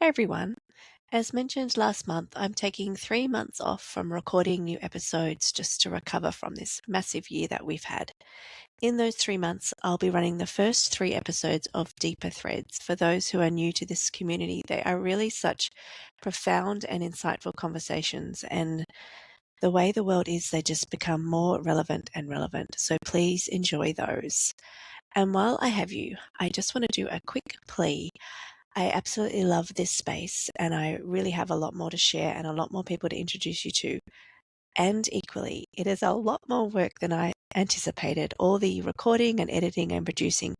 Hey everyone. As mentioned last month, I'm taking 3 months off from recording new episodes just to recover from this massive year that we've had. In those 3 months, I'll be running the first 3 episodes of Deeper Threads. For those who are new to this community, they are really such profound and insightful conversations, and the way the world is, they just become more relevant and relevant. So please enjoy those. And while I have you, I just want to do a quick plea. I absolutely love this space, and I really have a lot more to share and a lot more people to introduce you to. And equally, it is a lot more work than I anticipated, all the recording and editing and producing.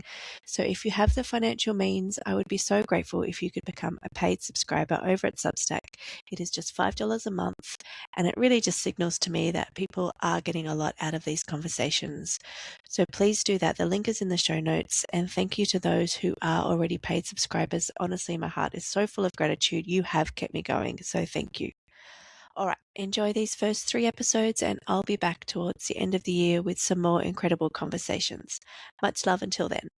So if you have the financial means, I would be so grateful if you could become a paid subscriber over at Substack. It is just $5 a month, and it really just signals to me that people are getting a lot out of these conversations. So please do that. The link is in the show notes, and thank you to those who are already paid subscribers. Honestly, my heart is so full of gratitude. You have kept me going, so thank you. All right, enjoy these first 3 episodes, and I'll be back towards the end of the year with some more incredible conversations. Much love until then.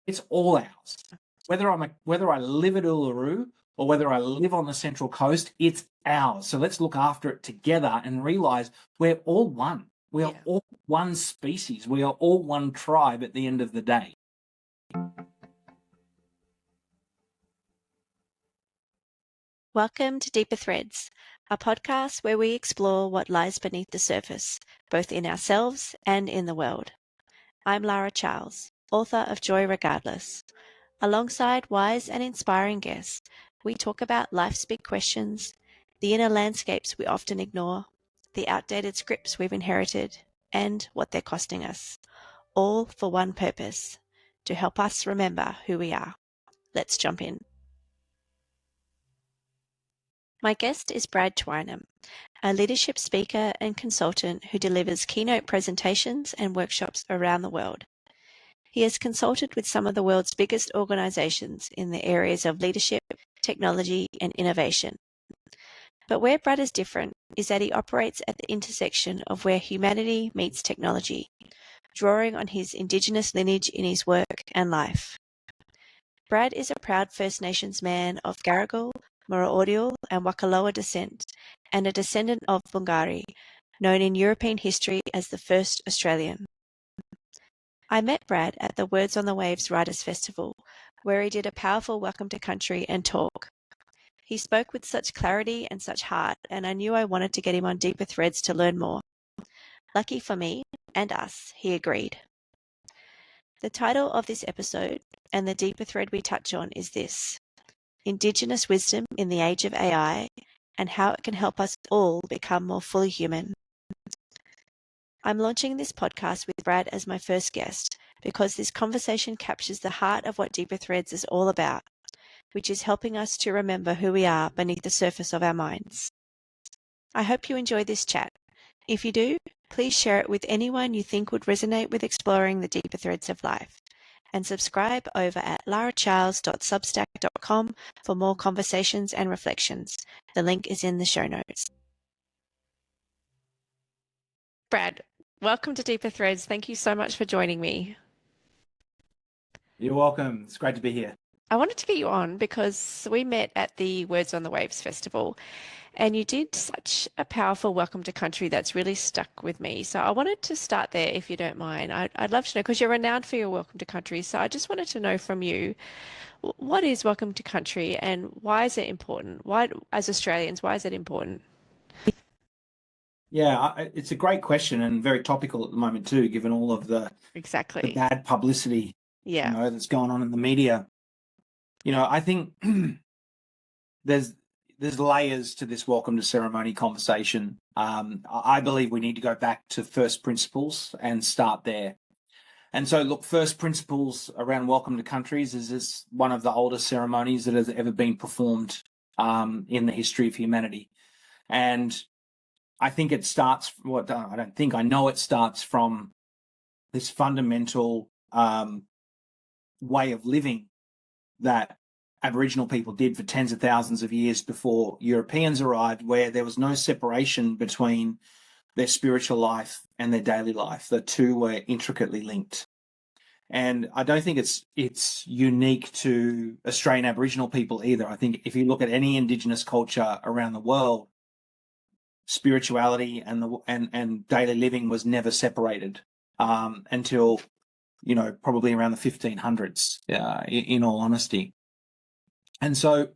It's all ours. Whether I live at Uluru or whether I live on the Central Coast, it's ours. So let's look after it together and realize we're all one. We are all one species. We are all one tribe at the end of the day. Welcome to Deeper Threads, a podcast where we explore what lies beneath the surface, both in ourselves and in the world. I'm Lara Charles, author of Joy Regardless. Alongside wise and inspiring guests, we talk about life's big questions, the inner landscapes we often ignore, the outdated scripts we've inherited, and what they're costing us. All for one purpose, to help us remember who we are. Let's jump in. My guest is Brad Twynham, a leadership speaker and consultant who delivers keynote presentations and workshops around the world. He has consulted with some of the world's biggest organizations in the areas of leadership, technology, and innovation. But where Brad is different is that he operates at the intersection of where humanity meets technology, drawing on his Indigenous lineage in his work and life. Brad is a proud First Nations man of Garigal, Maraorial, and Wakaloa descent, and a descendant of Bungari, known in European history as the first Australian. I met Brad at the Words on the Waves Writers Festival, where he did a powerful welcome to country and talk. He spoke with such clarity and such heart, and I knew I wanted to get him on Deeper Threads to learn more. Lucky for me and us, he agreed. The title of this episode, and the deeper thread we touch on, is this: Indigenous Wisdom in the Age of AI, and how it can help us all become more fully human. I'm launching this podcast with Brad as my first guest because this conversation captures the heart of what Deeper Threads is all about, which is helping us to remember who we are beneath the surface of our minds. I hope you enjoy this chat. If you do, please share it with anyone you think would resonate with exploring the deeper threads of life. And subscribe over at laracharles.substack.com for more conversations and reflections. The link is in the show notes. Brad, welcome to Deeper Threads. Thank you so much for joining me. You're welcome. It's great to be here. I wanted to get you on because we met at the Words on the Waves Festival, and you did such a powerful welcome to country that's really stuck with me. So I wanted to start there, if you don't mind. I'd love to know, because you're renowned for your welcome to country. So I just wanted to know from you, what is welcome to country and why is it important? Why, as Australians, why is it important? Yeah, it's a great question and very topical at the moment too, given all of the bad publicity that's going on in the media. I think there's layers to this welcome to ceremony conversation. I believe we need to go back to first principles and start there. And so, look, first principles around welcome to countries is this one of the oldest ceremonies that has ever been performed in the history of humanity. And I think it starts, I know it starts from this fundamental way of living that Aboriginal people did for tens of thousands of years before Europeans arrived, where there was no separation between their spiritual life and their daily life. The two were intricately linked. And I don't think it's unique to Australian Aboriginal people either. I think if you look at any Indigenous culture around the world, spirituality and daily living was never separated until, probably around the 1500s, in all honesty. And so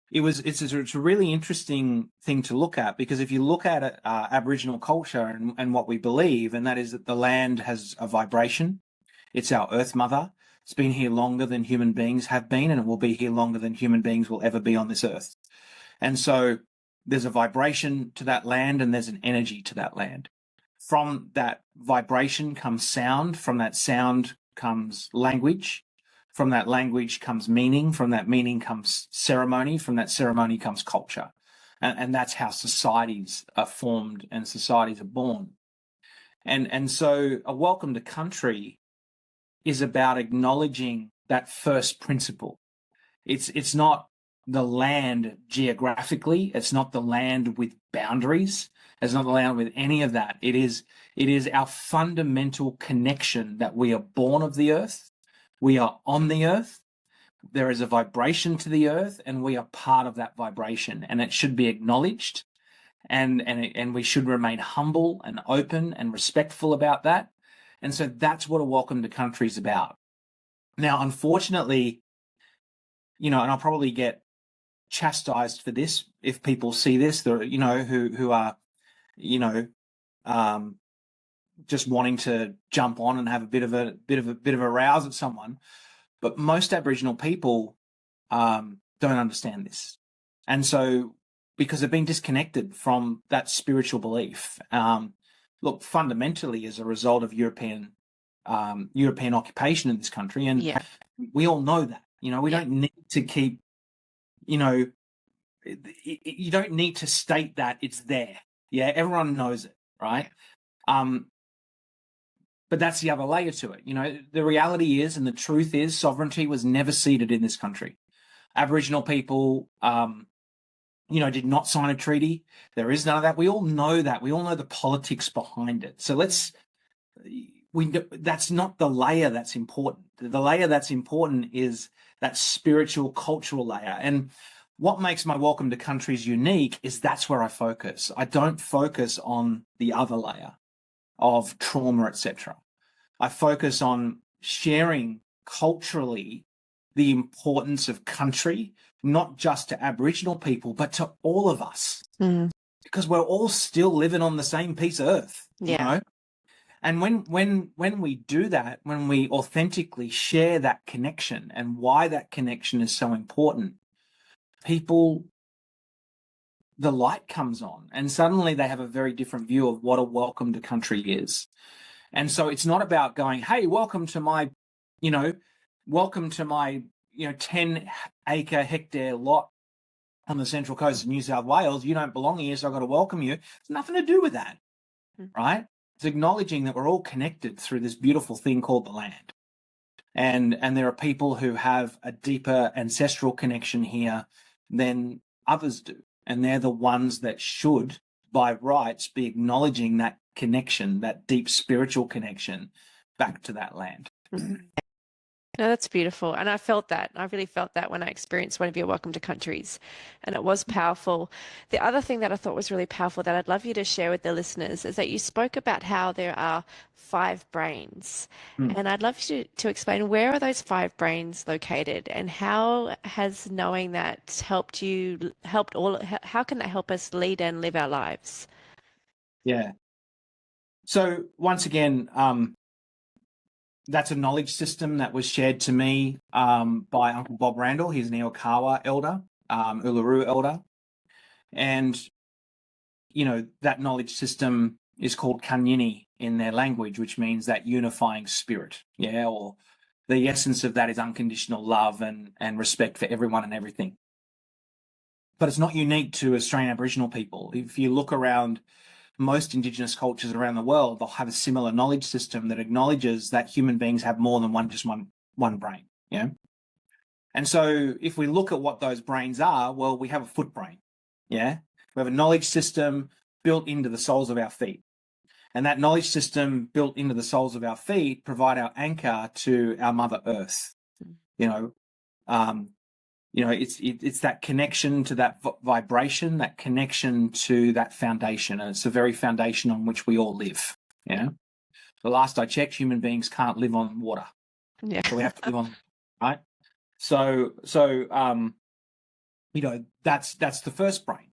it's a really interesting thing to look at, because if you look at Aboriginal culture and what we believe, and that is that the land has a vibration. It's our earth mother. It's been here longer than human beings have been, and it will be here longer than human beings will ever be on this earth. And so there's a vibration to that land, and there's an energy to that land. From that vibration comes sound. From that sound comes language. From that language comes meaning. From that meaning comes ceremony. From that ceremony comes culture. And that's how societies are formed and societies are born. And so a welcome to country is about acknowledging that first principle. It's not the land geographically. It's not the land with boundaries. It's not the land with any of that. It is our fundamental connection that we are born of the earth. We are on the earth. There is a vibration to the earth, and we are part of that vibration, and it should be acknowledged, and we should remain humble and open and respectful about that. And so that's what a welcome to country is about. Now, unfortunately, and I'll probably get chastised for this if people see this, who are, just wanting to jump on and have a bit of a rouse at someone. But most Aboriginal people don't understand this, and so because they've been disconnected from that spiritual belief. Look, fundamentally, as a result of European occupation in this country, and we all know that. We don't need to keep. You don't need to state that it's there. Yeah, everyone knows it, right? But that's the other layer to it. The reality is, and the truth is, sovereignty was never ceded in this country. Aboriginal people, did not sign a treaty. There is none of that. We all know that. We all know the politics behind it. So that's not the layer that's important. The layer that's important is that spiritual, cultural layer. And what makes my welcome to countries unique is that's where I focus. I don't focus on the other layer of trauma, etc. I focus on sharing culturally the importance of country, not just to Aboriginal people, but to all of us. Because we're all still living on the same piece of earth, And when we do that, when we authentically share that connection and why that connection is so important, the light comes on, and suddenly they have a very different view of what a welcome to country is. And so it's not about going, hey, welcome to my 10-acre hectare lot on the central coast of New South Wales. You don't belong here, so I've got to welcome you. It's nothing to do with that, right? It's acknowledging that we're all connected through this beautiful thing called the land. And there are people who have a deeper ancestral connection here than others do. And they're the ones that should, by rights, be acknowledging that connection, that deep spiritual connection back to that land. No, that's beautiful. And I felt that. I really felt that when I experienced one of your welcome to countries. And it was powerful. The other thing that I thought was really powerful that I'd love you to share with the listeners is that you spoke about how there are 5 brains. And I'd love you to explain, where are those 5 brains located, and how has knowing that how can that help us lead and live our lives? Yeah. So once again, that's a knowledge system that was shared to me by Uncle Bob Randall. He's an Eokawa elder, Uluru elder. And, that knowledge system is called Kanyini in their language, which means that unifying spirit, or the essence of that is unconditional love and respect for everyone and everything. But it's not unique to Australian Aboriginal people. If you look around most Indigenous cultures around the world, they'll have a similar knowledge system that acknowledges that human beings have more than one brain. And so if we look at what those brains are, well, we have a foot brain. We have a knowledge system built into the soles of our feet. And that knowledge system built into the soles of our feet provide our anchor to our Mother Earth. You know, it's that connection to that vibration, that connection to that foundation. And it's the very foundation on which we all live. Yeah. The last I checked, human beings can't live on water. Yeah. So we have to live on, right? So that's the first brain,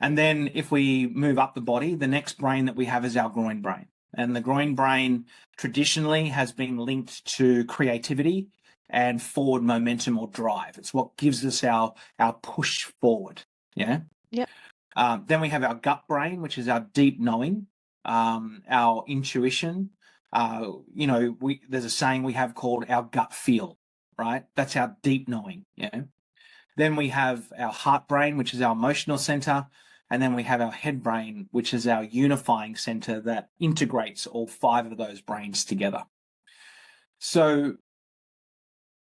and then if we move up the body, the next brain that we have is our groin brain. And the groin brain traditionally has been linked to creativity and forward momentum or drive. It's what gives us our push forward. Yeah. Yep. Then we have our gut brain, which is our deep knowing, our intuition. There's a saying we have called our gut feel, right? That's our deep knowing. Yeah. Then we have our heart brain, which is our emotional center. And then we have our head brain, which is our unifying center that integrates all 5 of those brains together. So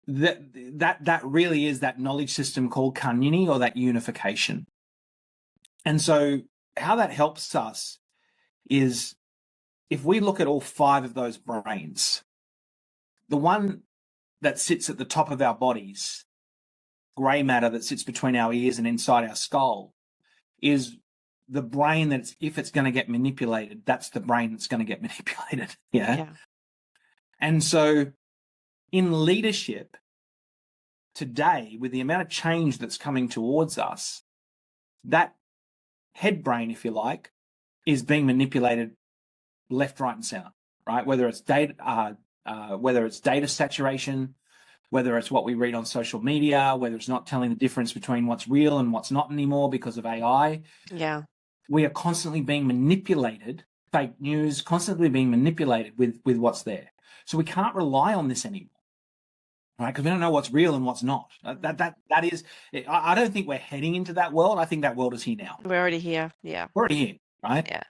that really is that knowledge system called Karnini, or that unification. And so how that helps us is, if we look at all 5 of those brains, the one that sits at the top of our bodies, gray matter that sits between our ears and inside our skull, is the brain that's, if it's going to get manipulated, that's the brain that's going to get manipulated. Yeah. And so in leadership today, with the amount of change that's coming towards us, that head brain, if you like, is being manipulated left, right, and center, right? Whether it's data saturation, whether it's what we read on social media, whether it's not telling the difference between what's real and what's not anymore because of AI. Yeah. We are constantly being manipulated, fake news, constantly being manipulated with what's there. So we can't rely on this anymore, right? Because we don't know what's real and what's not. That is, I don't think we're heading into that world. I think that world is here now. We're already here. Yeah. We're already here, right? Yeah.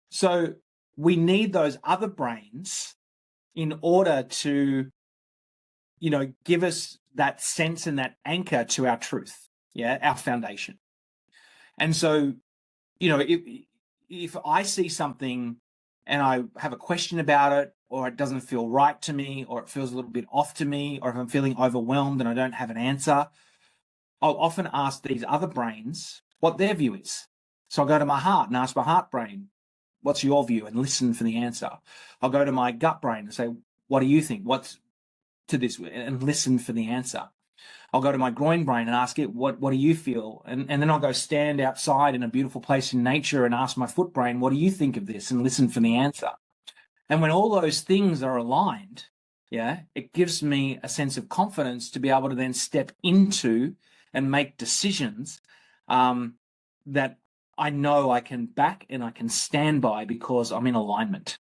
So we need those other brains in order to, give us that sense and that anchor to our truth, our foundation. And so, if I see something and I have a question about it, or it doesn't feel right to me, or it feels a little bit off to me, or if I'm feeling overwhelmed and I don't have an answer, I'll often ask these other brains what their view is. So I'll go to my heart and ask my heart brain, what's your view, and listen for the answer. I'll go to my gut brain and say, what do you think? What's to this? And listen for the answer. I'll go to my groin brain and ask it, what do you feel? And then I'll go stand outside in a beautiful place in nature and ask my foot brain, what do you think of this? And listen for the answer. And when all those things are aligned, it gives me a sense of confidence to be able to then step into and make decisions that I know I can back and I can stand by because I'm in alignment.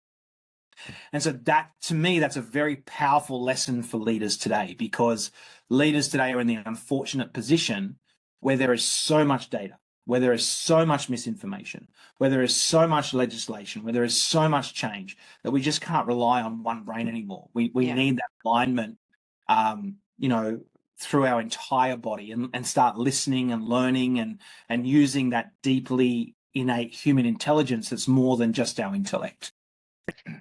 And so that, to me, that's a very powerful lesson for leaders today, because leaders today are in the unfortunate position where there is so much data, where there is so much misinformation, where there is so much legislation, where there is so much change, that we just can't rely on one brain anymore. We need that alignment, through our entire body, and start listening and learning and using that deeply innate human intelligence that's more than just our intellect.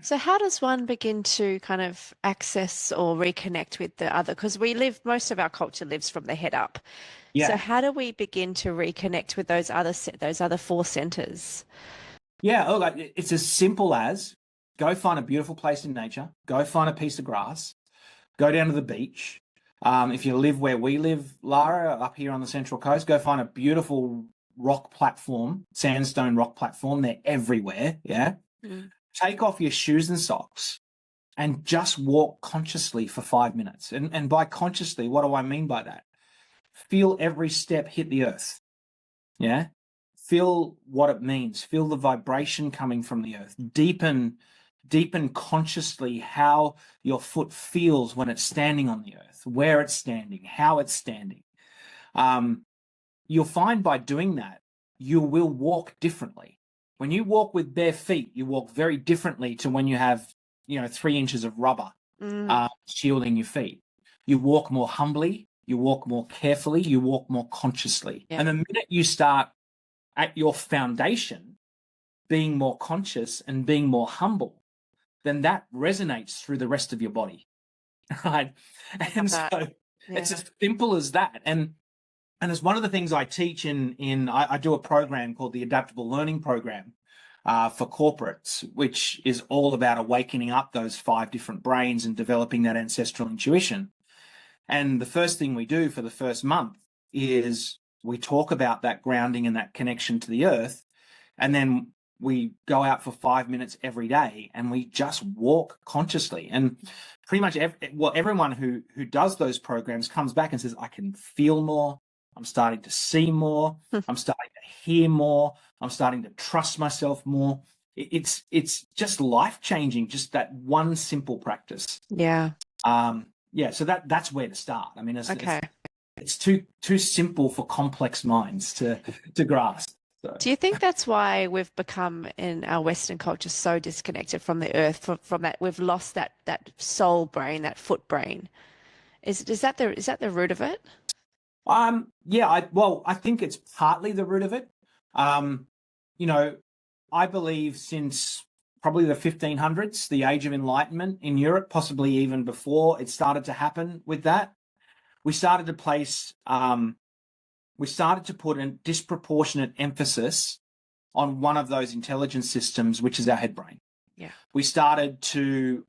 So how does one begin to kind of access or reconnect with the other? Because most of our culture lives from the head up. Yeah. So how do we begin to reconnect with those other 4 centers? Yeah, look, it's as simple as go find a beautiful place in nature, go find a piece of grass, go down to the beach. If you live where we live, Lara, up here on the Central Coast, go find a beautiful rock platform, sandstone rock platform. They're everywhere, yeah? Mm. Take off your shoes and socks and just walk consciously for 5 minutes. And by consciously, what do I mean by that? Feel every step hit the earth. Yeah. Feel what it means. Feel the vibration coming from the earth. Deepen consciously how your foot feels when it's standing on the earth, where it's standing, how it's standing. You'll find by doing that, you will walk differently. When you walk with bare feet, you walk very differently to when you have, 3 inches of rubber shielding your feet. You walk more humbly, you walk more carefully, you walk more consciously. Yeah. And the minute you start at your foundation, being more conscious and being more humble, then that resonates through the rest of your body, right? And so it's as simple as that. And it's one of the things I teach I do a program called the Adaptable Learning Program for corporates, which is all about awakening up those 5 different brains and developing that ancestral intuition. And the first thing we do for the first month is we talk about that grounding and that connection to the earth. And then we go out for 5 minutes every day and we just walk consciously. And pretty much everyone who does those programs comes back and says, I can feel more. I'm starting to see more. I'm starting to hear more. I'm starting to trust myself more. It's just life-changing, just that one simple practice. Yeah. So that's where to start. I mean, it's too simple for complex minds to grasp. So. Do you think that's why we've become in our Western culture so disconnected from the earth, from that we've lost that soul brain, that foot brain? Is that the root of it? I think it's partly the root of it. I believe since probably the 1500s, the Age of Enlightenment in Europe, possibly even before it started to happen with that, we started to put a disproportionate emphasis on one of those intelligence systems, which is our head brain. Yeah. We started to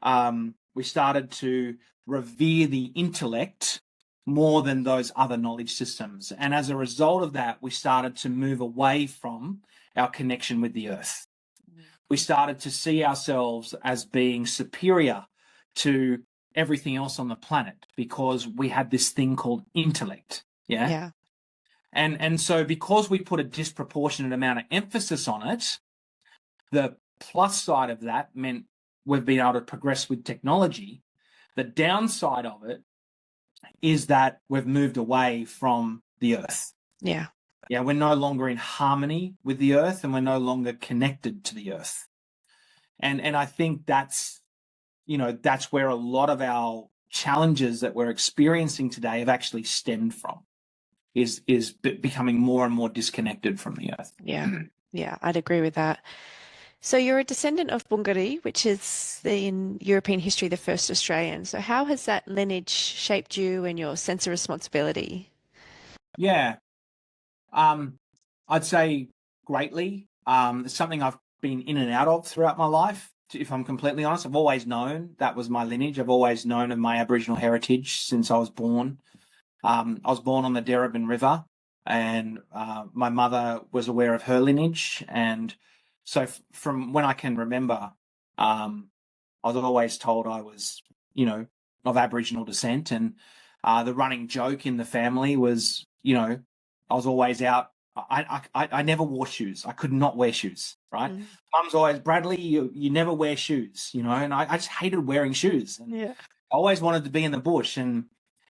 revere the intellect more than those other knowledge systems. And as a result of that, we started to move away from our connection with the earth. We started to see ourselves as being superior to everything else on the planet because we had this thing called intellect. Yeah. Yeah. And so because we put a disproportionate amount of emphasis on it, the plus side of that meant we've been able to progress with technology. The downside of it is that we've moved away from the earth. Yeah. Yeah, we're no longer in harmony with the earth and we're no longer connected to the earth. And I think that's where a lot of our challenges that we're experiencing today have actually stemmed from, is becoming more and more disconnected from the earth. Yeah. Yeah, I'd agree with that. So you're a descendant of Bungari, which is in European history the first Australian. So how has that lineage shaped you and your sense of responsibility? Yeah, I'd say greatly. It's something I've been in and out of throughout my life. If I'm completely honest, I've always known that was my lineage. I've always known of my Aboriginal heritage since I was born. I was born on the Darebin River, and my mother was aware of her lineage. And so from when I can remember, I was always told I was, of Aboriginal descent. And the running joke in the family was, I was always out. I never wore shoes. I could not wear shoes, right? Mm. Mum's always, Bradley, you never wear shoes, and I just hated wearing shoes. And yeah. I always wanted to be in the bush. And,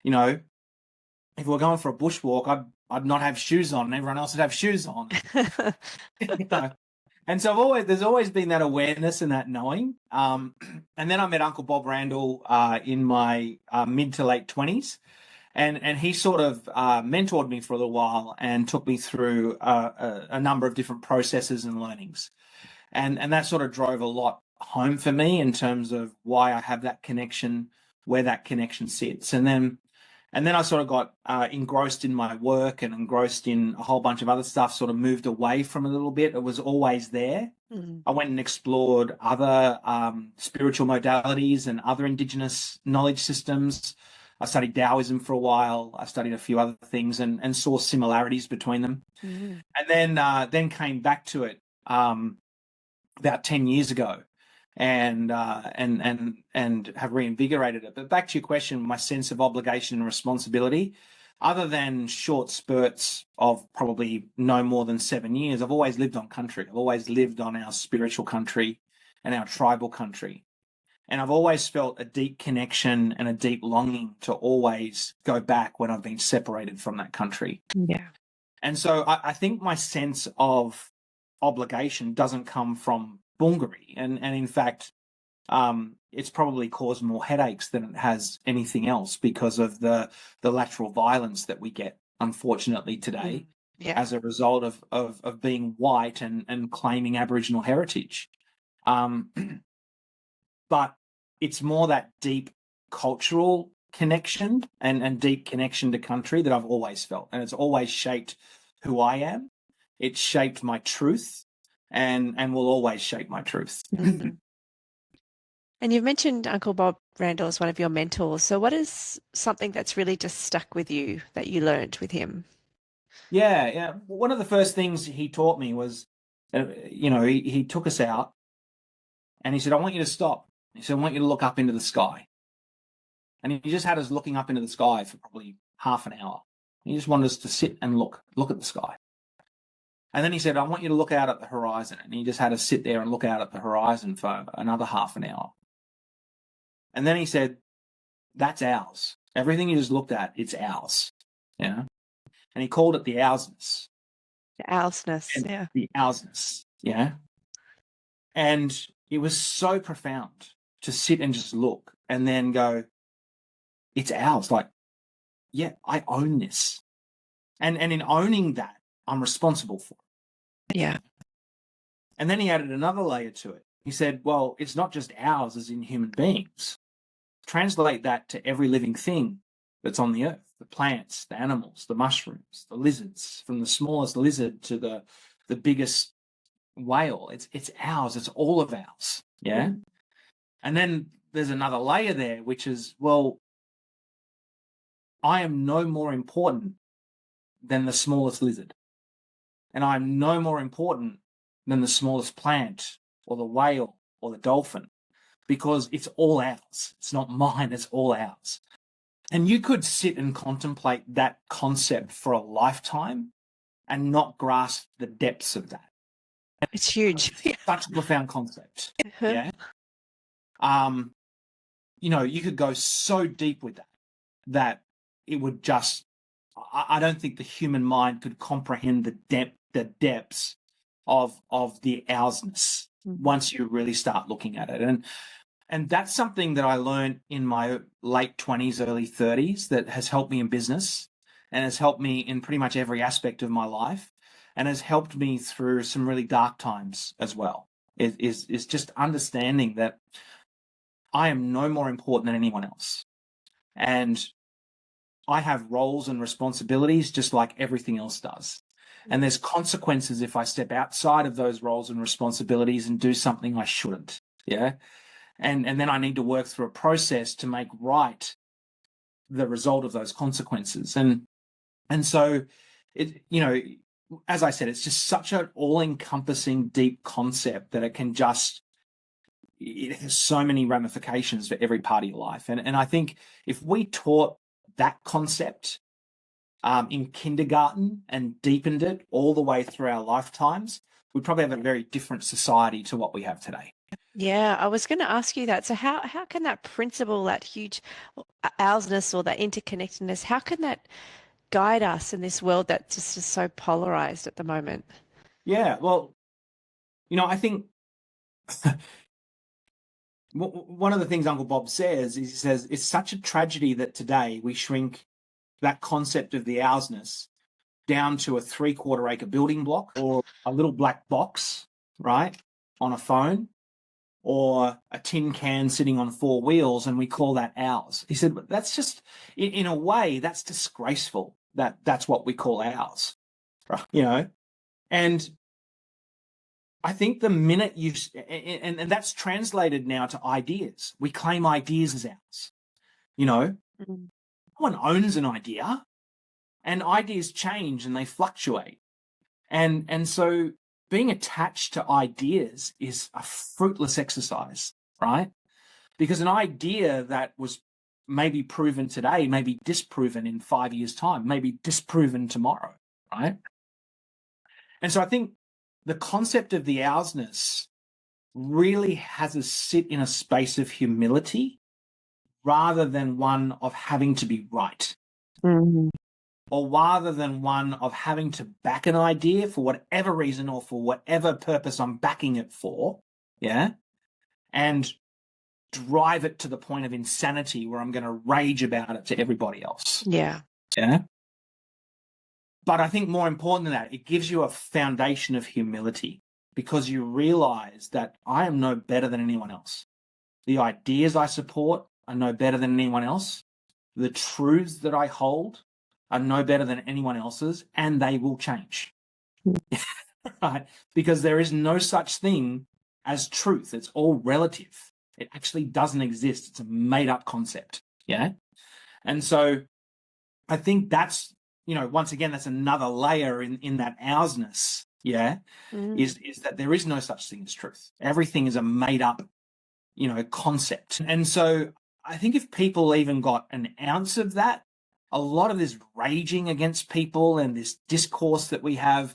if we were going for a bushwalk, I'd not have shoes on and everyone else would have shoes on. And so there's always been that awareness and that knowing. And then I met Uncle Bob Randall in my mid to late 20s. And he sort of mentored me for a little while and took me through a number of different processes and learnings. And that sort of drove a lot home for me in terms of why I have that connection, where that connection sits. And then I sort of got engrossed in my work and engrossed in a whole bunch of other stuff, sort of moved away from it a little bit. It was always there. Mm-hmm. I went and explored other spiritual modalities and other Indigenous knowledge systems. I studied Taoism for a while. I studied a few other things and saw similarities between them. Mm-hmm. And then came back to it about 10 years ago. And have reinvigorated it. But back to your question, my sense of obligation and responsibility, other than short spurts of probably no more than 7 years, I've always lived on country. I've always lived on our spiritual country and our tribal country. And I've always felt a deep connection and a deep longing to always go back when I've been separated from that country. Yeah. And so I think my sense of obligation doesn't come from Bungari. And in fact, it's probably caused more headaches than it has anything else because of the lateral violence that we get, unfortunately, today. as a result of being white and claiming Aboriginal heritage. But it's more that deep cultural connection and deep connection to country that I've always felt. And it's always shaped who I am. It's shaped my truth and will always shape my truth. Mm-hmm. And you've mentioned Uncle Bob Randall as one of your mentors. So what is something that's really just stuck with you that you learned with him? Yeah. One of the first things he taught me was, he took us out and he said, I want you to stop. He said, I want you to look up into the sky. And he just had us looking up into the sky for probably half an hour. He just wanted us to sit and look at the sky. And then he said, I want you to look out at the horizon. And he just had us sit there and look out at the horizon for another half an hour. And then he said, that's ours. Everything you just looked at, it's ours. Yeah. And he called it the oursness. The oursness, yeah. The oursness, yeah. And it was so profound to sit and just look and then go, it's ours. Like, yeah, I own this. And in owning that, I'm responsible for it. Yeah. And then he added another layer to it. He said, well, it's not just ours as in human beings. Translate that to every living thing that's on the earth, the plants, the animals, the mushrooms, the lizards, from the smallest lizard to the biggest whale. It's ours. It's all of ours. Yeah. Mm. And then there's another layer there, which is, well, I am no more important than the smallest lizard. And I'm no more important than the smallest plant or the whale or the dolphin, because it's all ours. It's not mine. It's all ours. And you could sit and contemplate that concept for a lifetime and not grasp the depths of that. It's huge. Such a profound concept. Yeah. You could go so deep with that it would just, I don't think the human mind could comprehend the depths of the oursness once you really start looking at it. And that's something that I learned in my late 20s, early 30s that has helped me in business and has helped me in pretty much every aspect of my life and has helped me through some really dark times as well. Is just understanding that I am no more important than anyone else. And I have roles and responsibilities just like everything else does. And there's consequences if I step outside of those roles and responsibilities and do something I shouldn't. Yeah. And then I need to work through a process to make right the result of those consequences. And so it, as I said, it's just such an all-encompassing deep concept that it has so many ramifications for every part of your life. And I think if we taught that concept in kindergarten and deepened it all the way through our lifetimes, we'd probably have a very different society to what we have today. Yeah, I was going to ask you that. So how can that principle, that huge oursness or that interconnectedness, how can that guide us in this world that just is so polarized at the moment? Yeah, well, I think one of the things Uncle Bob says is, he says, it's such a tragedy that today we shrink that concept of the oursness down to a 3/4 acre building block or a little black box, right, on a phone, or a tin can sitting on 4 wheels, and we call that ours. He said, that's just, in a way, that's disgraceful. That's what we call ours, right? And I think the minute and that's translated now to ideas. We claim ideas as ours. No one owns an idea, and ideas change and they fluctuate. And so being attached to ideas is a fruitless exercise, right? Because an idea that was maybe proven today may be disproven in 5 years' time, maybe disproven tomorrow, right? And so I think the concept of the oursness really has us sit in a space of humility rather than one of having to be right. Mm-hmm. Or rather than one of having to back an idea for whatever reason or for whatever purpose I'm backing it for, yeah, and drive it to the point of insanity where I'm going to rage about it to everybody else. Yeah. Yeah. But I think more important than that, it gives you a foundation of humility, because you realize that I am no better than anyone else. The ideas I support are no better than anyone else. The truths that I hold are no better than anyone else's, and they will change. Right? Because there is no such thing as truth. It's all relative. It actually doesn't exist. It's a made-up concept. Yeah. And so I think that's, once again, that's another layer in that ourseness. Yeah. Is that there is no such thing as truth. Everything is a made-up, concept. And so I think if people even got an ounce of that, a lot of this raging against people and this discourse that we have,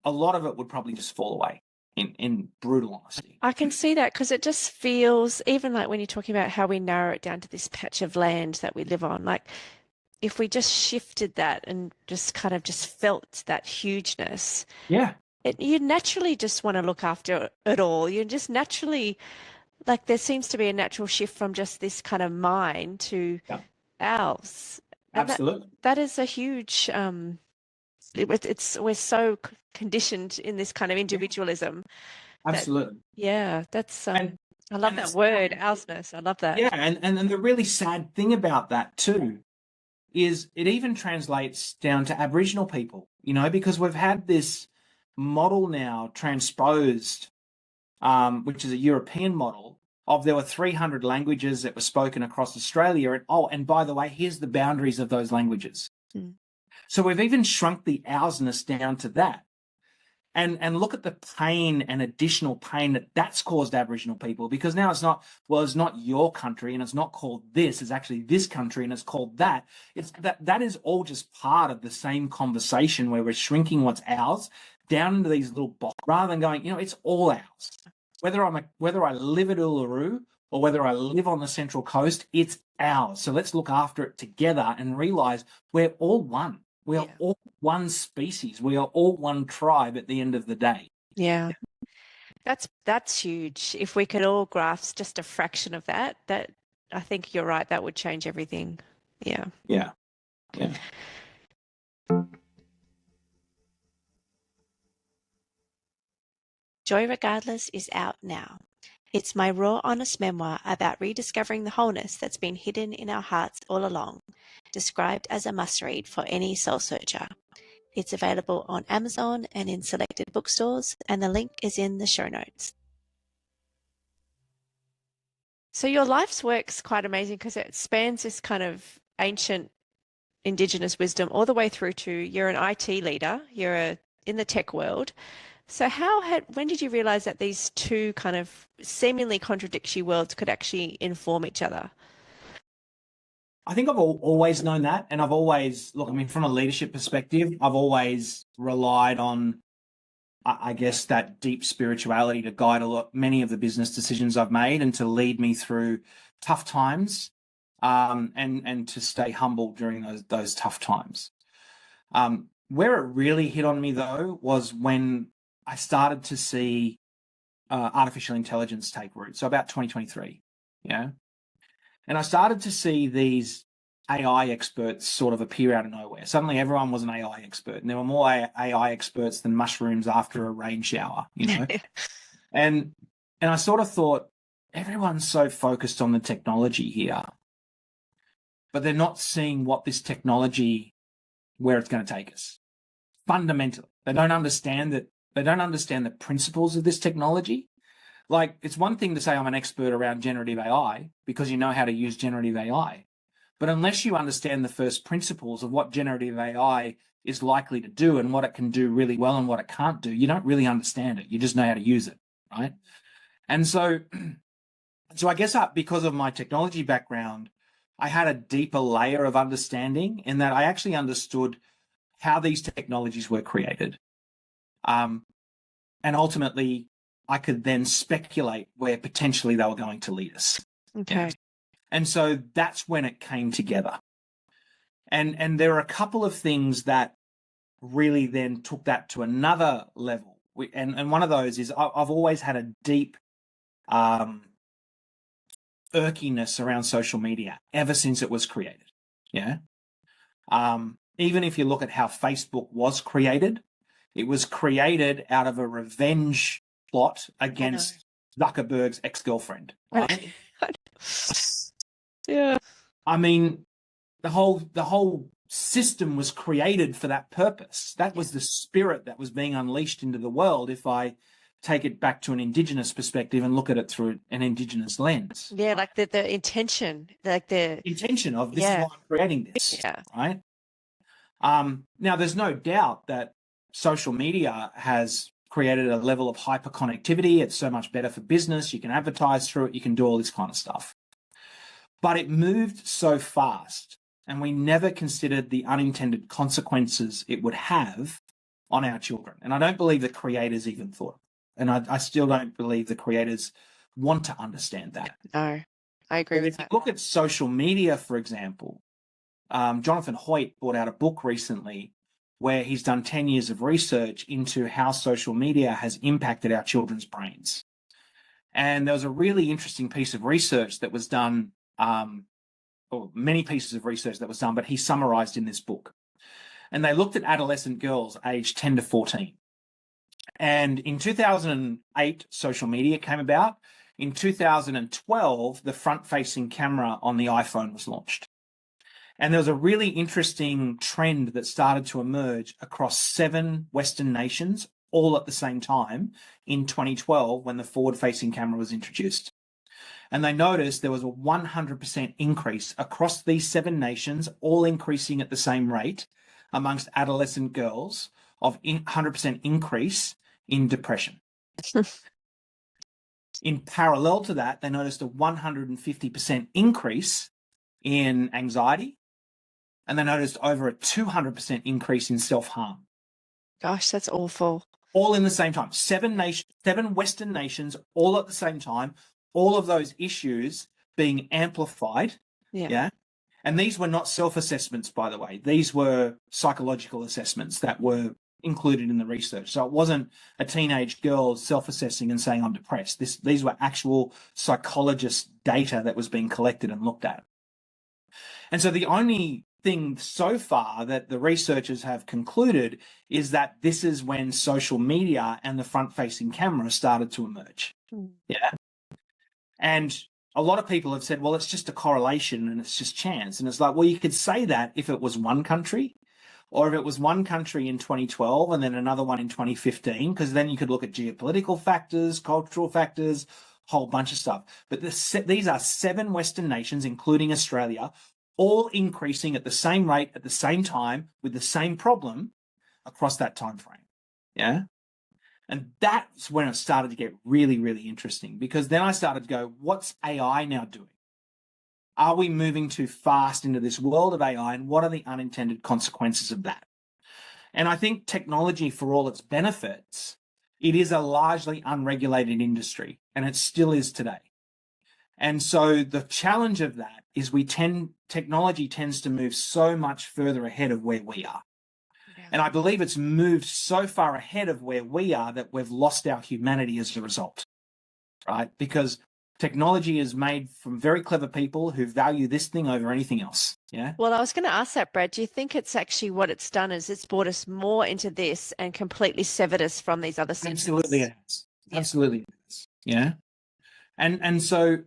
a lot of it would probably just fall away in brutal honesty. I can see that, because it just feels, even like when you're talking about how we narrow it down to this patch of land that we live on, like if we just shifted that and just kind of just felt that hugeness, yeah, you naturally just want to look after it all. You just naturally, like, there seems to be a natural shift from just this kind of mine to ours. And absolutely. That is a huge, we're so conditioned in this kind of individualism. Absolutely. That's I love that word, ourseness. I love that. Yeah, and the really sad thing about that too is it even translates down to Aboriginal people, because we've had this model now transposed, which is a European model of there were 300 languages that were spoken across Australia. And by the way, here's the boundaries of those languages. So we've even shrunk the ourseness down to that. And look at the pain and additional pain that's caused Aboriginal people, because now it's not your country and it's not called this, it's actually this country and it's called that. It's that is all just part of the same conversation where we're shrinking what's ours down into these little boxes rather than going, it's all ours. Whether I live at Uluru or whether I live on the Central Coast, it's ours. So let's look after it together and realize we're all one. We are all one species. We are all one tribe at the end of the day. Yeah. That's huge. If we could all grasp just a fraction of that, I think you're right, that would change everything. Yeah. Yeah. Yeah. Joy Regardless is out now. It's my raw, honest memoir about rediscovering the wholeness that's been hidden in our hearts all along, described as a must-read for any soul searcher. It's available on Amazon and in selected bookstores, and the link is in the show notes. So your life's work's quite amazing, because it spans this kind of ancient Indigenous wisdom all the way through to you're an IT leader, you're in the tech world. So when did you realize that these two kind of seemingly contradictory worlds could actually inform each other? I think I've always known that. And I've always, from a leadership perspective, I've always relied on, I guess, that deep spirituality to guide many of the business decisions I've made and to lead me through tough times, and to stay humble during those tough times. Where it really hit on me, though, was when I started to see artificial intelligence take root. So about 2023, and I started to see these AI experts sort of appear out of nowhere. Suddenly everyone was an AI expert, and there were more AI experts than mushrooms after a rain shower, and I sort of thought, everyone's so focused on the technology here, but they're not seeing what this technology, where it's going to take us. Fundamentally, they don't understand that. They don't understand the principles of this technology. Like, it's one thing to say I'm an expert around generative AI because you know how to use generative AI. But unless you understand the first principles of what generative AI is likely to do and what it can do really well and what it can't do, you don't really understand it. You just know how to use it, right? And so I guess because of my technology background, I had a deeper layer of understanding in that I actually understood how these technologies were created. And ultimately, I could then speculate where potentially they were going to lead us. Okay. And so that's when it came together. And there are a couple of things that really then took that to another level. And one of those is I've always had a deep irkiness around social media ever since it was created. Yeah. even if you look at how Facebook was created, it was created out of a revenge plot against Zuckerberg's ex-girlfriend, right? Yeah. I mean, the whole system was created for that purpose. That was the spirit that was being unleashed into the world, if I take it back to an Indigenous perspective and look at it through an Indigenous lens. Yeah, like the intention, like the intention of this is why I'm creating this, right? Now, there's no doubt that social media has created a level of hyperconnectivity. It's so much better for business. You can advertise through it. You can do all this kind of stuff. But it moved so fast, and we never considered the unintended consequences it would have on our children. And I don't believe the creators even thought. And I still don't believe the creators want to understand that. No, I agree with that. that. If you look at social media, for example, Jonathan Hoyt brought out a book recently where he's done 10 years of research into how social media has impacted our children's brains. And there was a really interesting piece of research that was done, or many pieces of research that was done, but he summarized in this book. And they looked at adolescent girls aged 10 to 14. And in 2008, social media came about. In 2012, the front-facing camera on the iPhone was launched. And there was a really interesting trend that started to emerge across 7 Western nations, all at the same time, in 2012 when the forward-facing camera was introduced. And they noticed there was a 100% increase across these 7 nations, all increasing at the same rate amongst adolescent girls, of 100% increase in depression. In parallel to that, they noticed a 150% increase in anxiety, and they noticed over a 200% increase in self-harm. Gosh, that's awful. All in the same time. 7 Western nations, all at the same time, all of those issues being amplified. Yeah. And these were not self-assessments, by the way. These were psychological assessments that were included in the research. So it wasn't a teenage girl self-assessing and saying, I'm depressed. These were actual psychologist data that was being collected and looked at. And so the only thing so far that the researchers have concluded is that this is when social media and the front-facing camera started to emerge. Yeah. And a lot of people have said, well, it's just a correlation and it's just chance. And it's like, well, you could say that if it was one country, or if it was one country in 2012 and then another one in 2015, because then you could look at geopolitical factors, cultural factors, whole bunch of stuff. But these are 7 Western nations, including Australia, all increasing at the same rate, at the same time, with the same problem across that time frame. Yeah. And that's when it started to get really, really interesting, because then I started to go, what's AI now doing? Are we moving too fast into this world of AI, and what are the unintended consequences of that? And I think technology, for all its benefits, it is a largely unregulated industry, and it still is today. And so the challenge of that is technology tends to move so much further ahead of where we are. Yeah. And I believe it's moved so far ahead of where we are that we've lost our humanity as a result, right? Because technology is made from very clever people who value this thing over anything else. Yeah. Well, I was going to ask that, Brad. Do you think it's actually what it's done is it's brought us more into this and completely severed us from these other systems? Absolutely it has. Yeah. Absolutely it has. Yeah. And so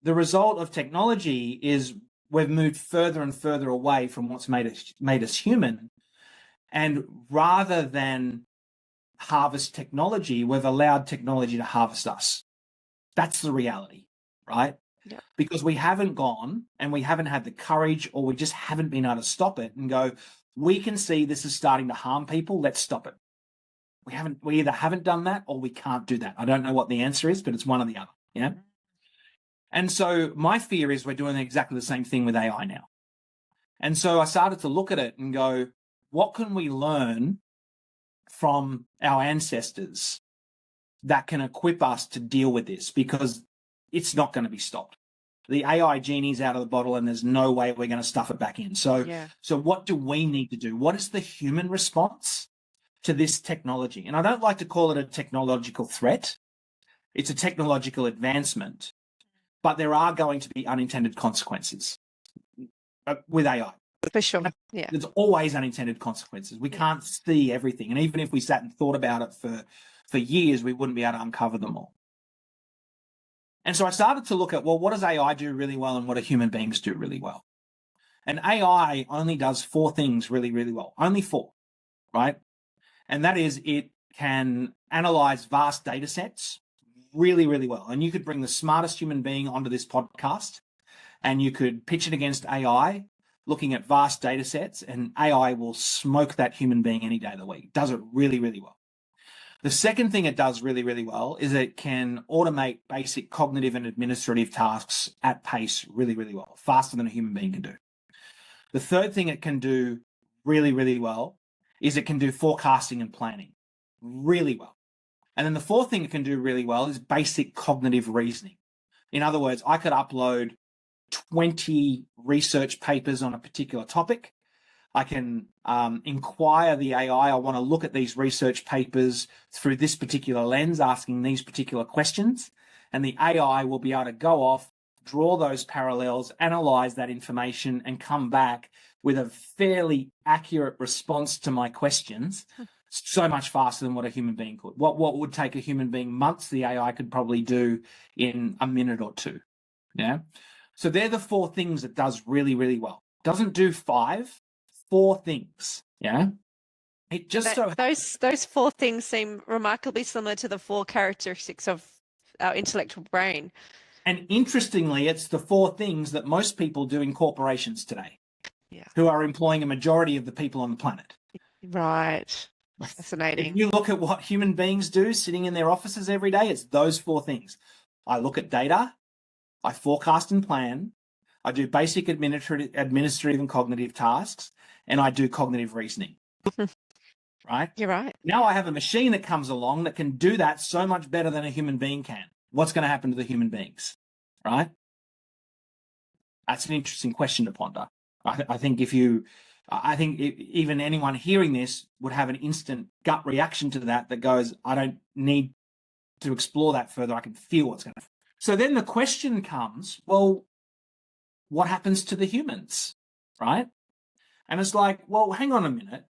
the result of technology is we've moved further and further away from what's made us human. And rather than harvest technology, we've allowed technology to harvest us. That's the reality, right? Yeah. Because we haven't gone and we haven't had the courage, or we just haven't been able to stop it and go, we can see this is starting to harm people. Let's stop it. We either haven't done that or we can't do that. I don't know what the answer is, but it's one or the other. Yeah. And so my fear is we're doing exactly the same thing with AI now. And so I started to look at it and go, what can we learn from our ancestors that can equip us to deal with this? Because it's not going to be stopped. The AI genie's out of the bottle and there's no way we're going to stuff it back in. So what do we need to do? What is the human response to this technology? And I don't like to call it a technological threat. It's a technological advancement, but there are going to be unintended consequences with AI. For sure. Yeah. There's always unintended consequences. We can't see everything. And even if we sat and thought about it for years, we wouldn't be able to uncover them all. And so I started to look at, well, what does AI do really well and what do human beings do really well? And AI only does 4 things really, really well. Only 4, right? And that is, it can analyze vast data sets really, really well. And you could bring the smartest human being onto this podcast and you could pitch it against AI looking at vast data sets, and AI will smoke that human being any day of the week. It does it really, really well. The second thing it does really, really well is it can automate basic cognitive and administrative tasks at pace really, really well, faster than a human being can do. The third thing it can do really, really well is it can do forecasting and planning really well. And then the fourth thing it can do really well is basic cognitive reasoning. In other words, I could upload 20 research papers on a particular topic. I can inquire the AI, I want to look at these research papers through this particular lens, asking these particular questions. And the AI will be able to go off, draw those parallels, analyze that information, and come back with a fairly accurate response to my questions, so much faster than what a human being could. What would take a human being months, the AI could probably do in a minute or 2. Yeah. So they're the 4 things it does really, really well. Doesn't do 5, 4 things. Yeah. It just those 4 things seem remarkably similar to the 4 characteristics of our intellectual brain. And interestingly, it's the 4 things that most people do in corporations today, who are employing a majority of the people on the planet. Right. Fascinating. If you look at what human beings do sitting in their offices every day, it's those 4 things. I look at data, I forecast and plan, I do basic administrative and cognitive tasks, and I do cognitive reasoning. Right? You're right. Now I have a machine that comes along that can do that so much better than a human being can. What's going to happen to the human beings? Right? That's an interesting question to ponder. I think even anyone hearing this would have an instant gut reaction to that goes, I don't need to explore that further. I can feel what's going to happen. So then the question comes, well, what happens to the humans? Right? And it's like, well, hang on a minute.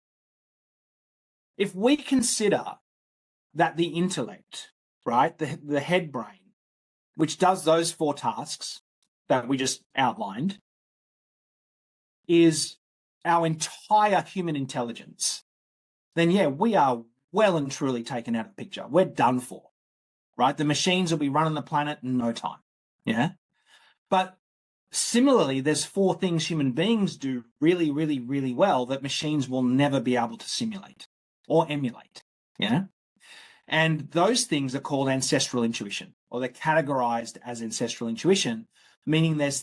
If we consider that the intellect, right, the head brain, which does those 4 tasks that we just outlined, is our entire human intelligence, then yeah, we are well and truly taken out of the picture. We're done for, right? The machines will be running the planet in no time. Yeah. But similarly, there's 4 things human beings do really, really, really well that machines will never be able to simulate or emulate. Yeah. And those things are called ancestral intuition, or they're categorized as ancestral intuition, meaning those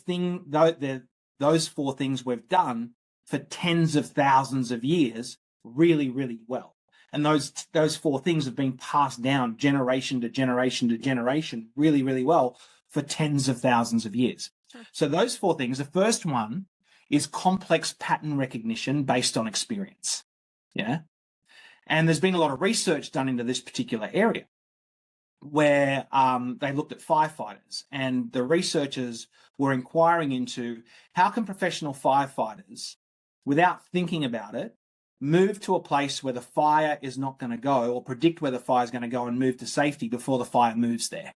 4 things we've done for tens of thousands of years really, really well. And those 4 things have been passed down generation to generation to generation really, really well for tens of thousands of years. So those 4 things, the first one is complex pattern recognition based on experience. Yeah. And there's been a lot of research done into this particular area where they looked at firefighters, and the researchers were inquiring into how can professional firefighters, without thinking about it, move to a place where the fire is not going to go, or predict where the fire is going to go and move to safety before the fire moves there.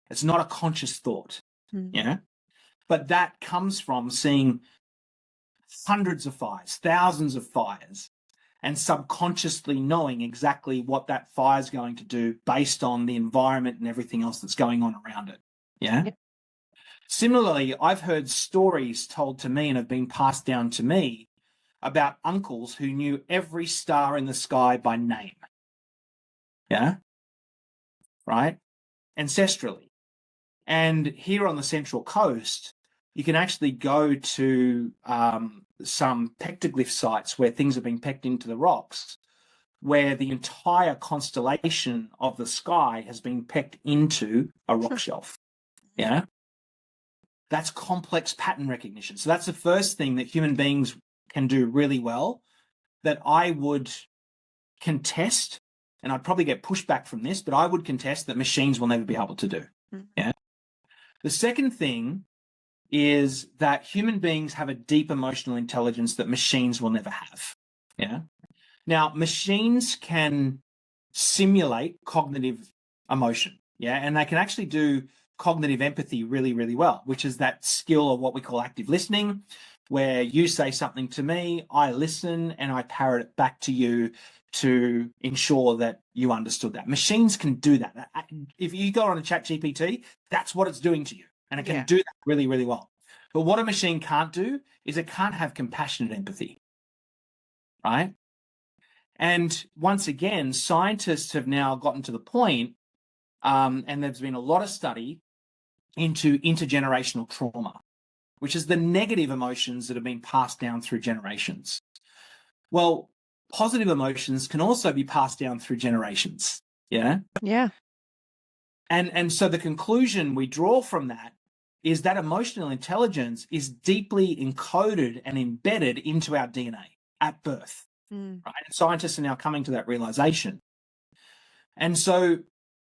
It's not a conscious thought. Yeah. But that comes from seeing hundreds of fires, thousands of fires, and subconsciously knowing exactly what that fire is going to do based on the environment and everything else that's going on around it. Yeah. Yep. Similarly, I've heard stories told to me and have been passed down to me about uncles who knew every star in the sky by name. Yeah. Right. Ancestrally. And here on the Central Coast, you can actually go to some pectoglyph sites where things have been pecked into the rocks, where the entire constellation of the sky has been pecked into a rock shelf. Yeah. That's complex pattern recognition. So that's the first thing that human beings can do really well that I would contest, and I'd probably get pushback from this, but I would contest that machines will never be able to do. Yeah. The second thing is that human beings have a deep emotional intelligence that machines will never have. Yeah. Now, machines can simulate cognitive emotion. Yeah. And they can actually do cognitive empathy really, really well, which is that skill of what we call active listening, where you say something to me, I listen, and I parrot it back to you to ensure that you understood that. Machines can do that. If you go on a ChatGPT, that's what it's doing to you. And it can do that really, really well. But what a machine can't do is it can't have compassionate empathy, right? And once again, scientists have now gotten to the point, and there's been a lot of study into intergenerational trauma, which is the negative emotions that have been passed down through generations. Well, positive emotions can also be passed down through generations. Yeah. Yeah. And so the conclusion we draw from that is that emotional intelligence is deeply encoded and embedded into our DNA at birth. Right? And scientists are now coming to that realization. And so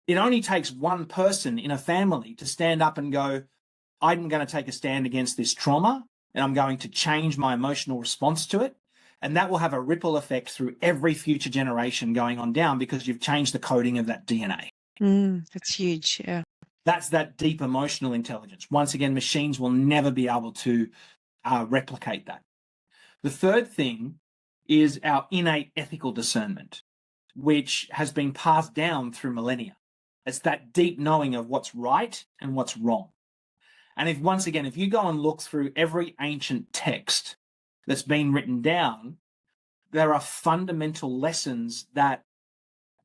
it only takes one person in a family to stand up and go, I'm going to take a stand against this trauma and I'm going to change my emotional response to it. And that will have a ripple effect through every future generation going on down because you've changed the coding of that DNA. That's huge. Yeah. That's that deep emotional intelligence. Once again, machines will never be able to replicate that. The third thing is our innate ethical discernment, which has been passed down through millennia. It's that deep knowing of what's right and what's wrong. And if you go and look through every ancient text that's been written down, there are fundamental lessons that,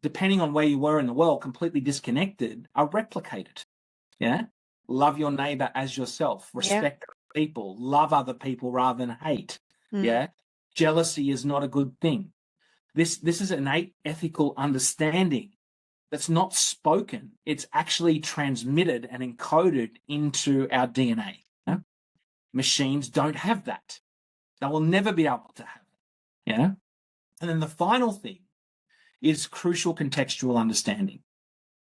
depending on where you were in the world, completely disconnected, are replicated. Yeah. Love your neighbor as yourself, respect people, love other people rather than hate. Yeah. Jealousy is not a good thing. This is an innate ethical understanding that's not spoken. It's actually transmitted and encoded into our DNA. Yeah? Machines don't have that. They will never be able to have it. Yeah. And then the final thing is crucial contextual understanding.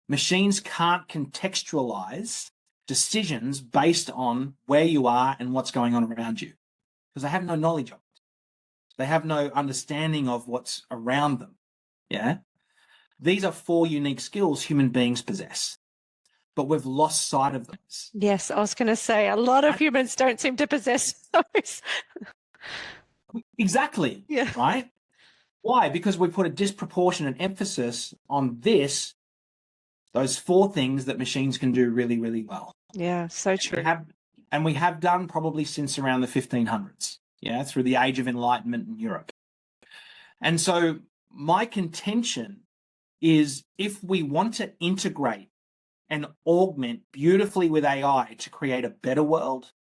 Machines can't contextualize decisions based on where you are and what's going on around you because they have no knowledge of it. They have no understanding of what's around them. Yeah. These are 4 unique skills human beings possess, but we've lost sight of those. Yes, I was going to say a lot of humans don't seem to possess those. Exactly. Yeah. Right? Why? Because we put a disproportionate emphasis on those 4 things that machines can do really, really well. Yeah, so true. We have done probably since around the 1500s, yeah, through the Age of Enlightenment in Europe. And so my contention is if we want to integrate and augment beautifully with AI to create a better world,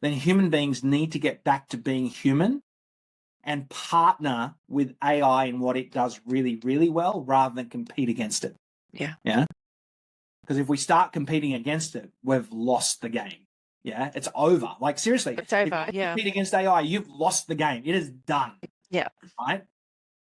then human beings need to get back to being human and partner with AI in what it does really, really well rather than compete against it. Yeah. Yeah. Because if we start competing against it, we've lost the game. Yeah. It's over. Like, seriously. It's over. If you compete against AI, you've lost the game. It is done. Yeah. Right.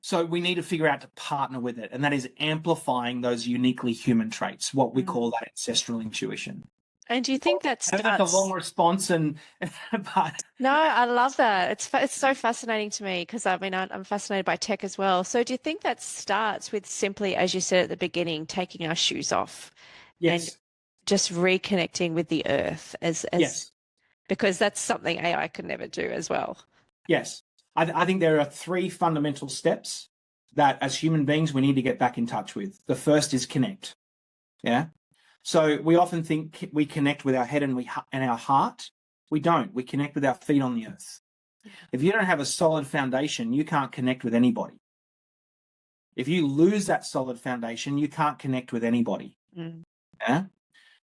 So we need to figure out to partner with it. And that is amplifying those uniquely human traits, what we call that ancestral intuition. And do you think that starts... That's a long response, but... No, I love that. It's so fascinating to me because I mean I'm fascinated by tech as well. So do you think that starts with simply, as you said at the beginning, taking our shoes off and just reconnecting with the earth as because that's something AI could never do as well? Yes, I think there are 3 fundamental steps that as human beings we need to get back in touch with. The first is connect. Yeah. So we often think we connect with our head and our heart. We don't. We connect with our feet on the earth. If you don't have a solid foundation, you can't connect with anybody. If you lose that solid foundation, you can't connect with anybody. Yeah?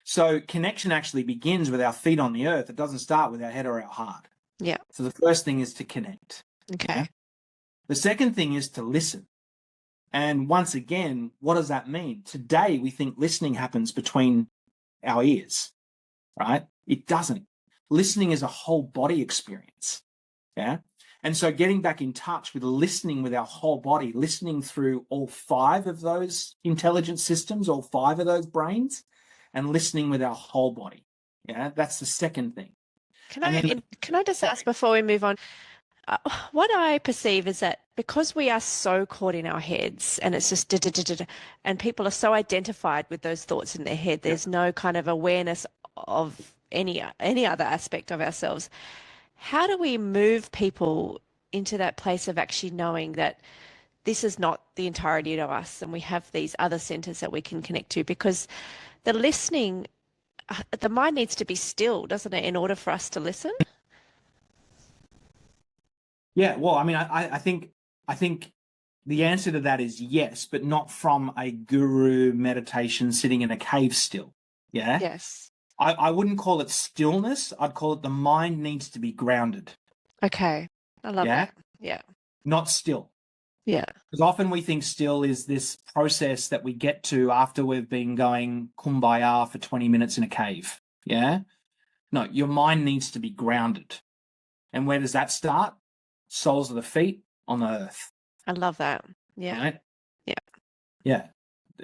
So connection actually begins with our feet on the earth. It doesn't start with our head or our heart. Yeah. So the first thing is to connect. Okay. Yeah? The second thing is to listen. And once again, what does that mean? Today, we think listening happens between our ears, right? It doesn't. Listening is a whole body experience. Yeah. And so getting back in touch with listening with our whole body, listening through all 5 of those intelligence systems, all 5 of those brains, and listening with our whole body. Yeah. That's the second thing. Can I just ask before we move on? What I perceive is that because we are so caught in our heads and it's just and people are so identified with those thoughts in their head, there's no kind of awareness of any other aspect of ourselves. How do we move people into that place of actually knowing that this is not the entirety of us and we have these other centers that we can connect to? Because the listening, the mind needs to be still, doesn't it, in order for us to listen? Yeah, well, I mean, I think the answer to that is yes, but not from a guru meditation sitting in a cave still. Yeah. Yes. I wouldn't call it stillness. I'd call it the mind needs to be grounded. Okay. I love that. Yeah. Not still. Yeah. Because often we think still is this process that we get to after we've been going kumbaya for 20 minutes in a cave. Yeah. No, your mind needs to be grounded. And where does that start? Soles of the feet on the earth. I love that. Yeah. Right? Yeah. Yeah.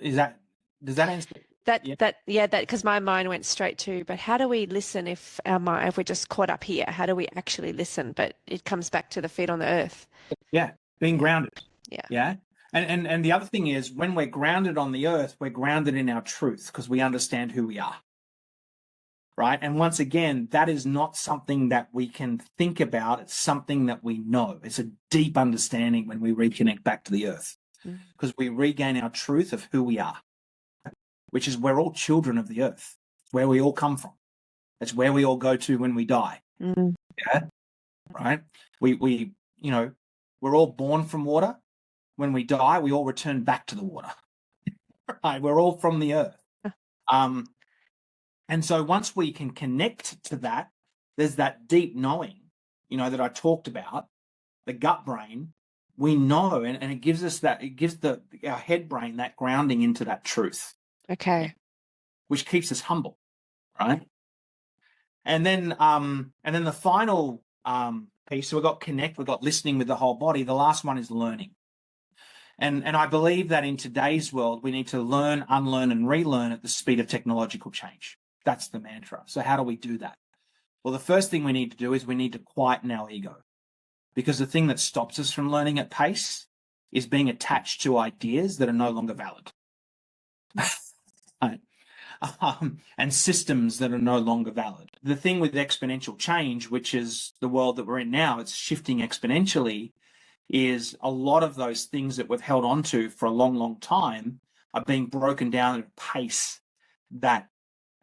Does that answer? Because my mind went straight to, but how do we listen if we're just caught up here? How do we actually listen? But it comes back to the feet on the earth. Yeah. Being grounded. Yeah. Yeah. And the other thing is when we're grounded on the earth, we're grounded in our truth because we understand who we are. Right. And once again, that is not something that we can think about. It's something that we know. It's a deep understanding when we reconnect back to the earth because we regain our truth of who we are, which is we're all children of the earth, where we all come from. It's where we all go to when we die. Yeah. Right. We're all born from water. When we die, we all return back to the water. Right. We're all from the earth. And so once we can connect to that, there's that deep knowing, that I talked about, the gut brain, we know, and it gives us that, it gives our head brain that grounding into that truth. Okay. Which keeps us humble, right? And then the final piece, so we've got connect, we've got listening with the whole body. The last one is learning. And I believe that in today's world, we need to learn, unlearn, and relearn at the speed of technological change. That's the mantra. So how do we do that? Well, the first thing we need to do is we need to quieten our ego, because the thing that stops us from learning at pace is being attached to ideas that are no longer valid. Right. And systems that are no longer valid. The thing with exponential change, which is the world that we're in now, it's shifting exponentially, is a lot of those things that we've held on to for a long, long time are being broken down at a pace that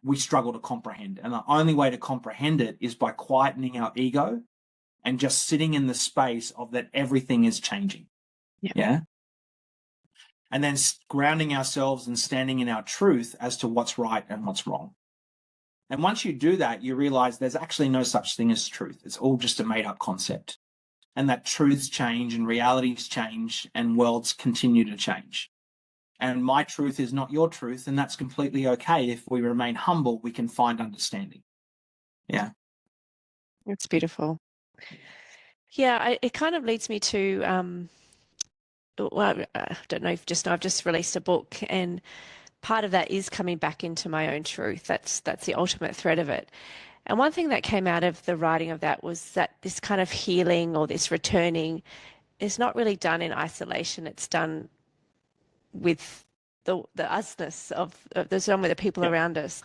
we struggle to comprehend. And the only way to comprehend it is by quietening our ego and just sitting in the space of that everything is changing. Yeah. And then grounding ourselves and standing in our truth as to what's right and what's wrong. And once you do that, you realize there's actually no such thing as truth. It's all just a made-up concept. And that truths change and realities change and worlds continue to change. And my truth is not your truth, and that's completely okay. If we remain humble, we can find understanding. Yeah. It's beautiful. Yeah, it kind of leads me to, I don't know if I've just released a book, and part of that is coming back into my own truth. That's the ultimate thread of it. And one thing that came out of the writing of that was that this kind of healing or this returning is not really done in isolation. It's done with the usness of the people around us.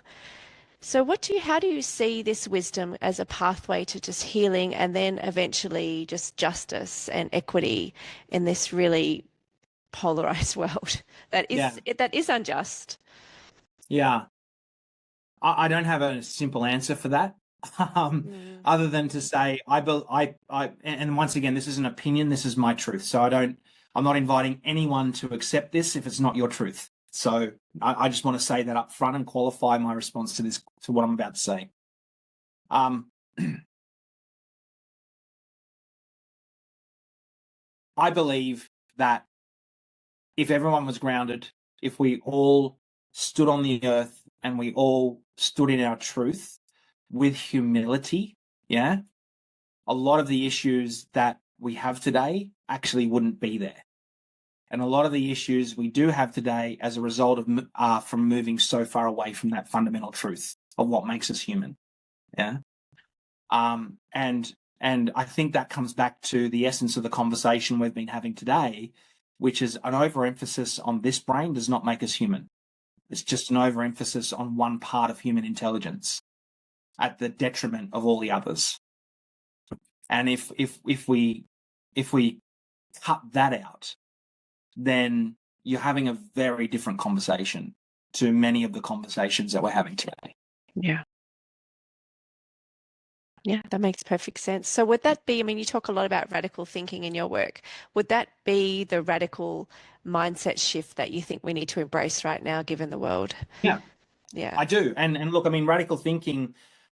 So how do you see this wisdom as a pathway to just healing and then eventually just justice and equity in this really polarized world that is unjust? Yeah. I don't have a simple answer for that. Other than to say, and once again, this is an opinion, this is my truth. So I'm not inviting anyone to accept this if it's not your truth. So I just want to say that up front and qualify my response to what I'm about to say. I believe that if everyone was grounded, if we all stood on the earth and we all stood in our truth with humility, yeah, a lot of the issues that we have today actually wouldn't be there. And a lot of the issues we do have today as a result of from moving so far away from that fundamental truth of what makes us human. Yeah. And I think that comes back to the essence of the conversation we've been having today, which is an overemphasis on this brain does not make us human. It's just an overemphasis on one part of human intelligence at the detriment of all the others. And if we cut that out, then you're having a very different conversation to many of the conversations that we're having today. Yeah. Yeah, that makes perfect sense. So would that be, I mean, you talk a lot about radical thinking in your work. Would that be the radical mindset shift that you think we need to embrace right now, given the world? Yeah. Yeah. I do. And look, I mean, radical thinking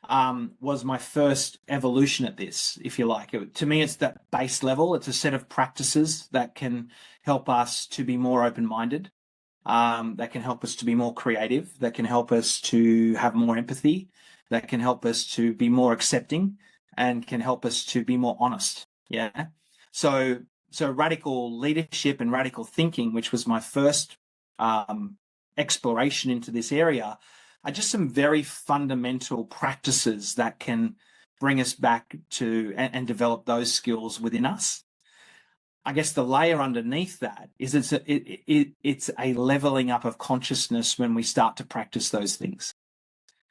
was my first evolution at this, if you like. To me, it's that base level. It's a set of practices that can help us to be more open-minded, that can help us to be more creative, that can help us to have more empathy, that can help us to be more accepting, and can help us to be more honest. Yeah. So radical leadership and radical thinking, which was my first exploration into this area, are just some very fundamental practices that can bring us back to and develop those skills within us. I guess the layer underneath that is it's a leveling up of consciousness when we start to practice those things.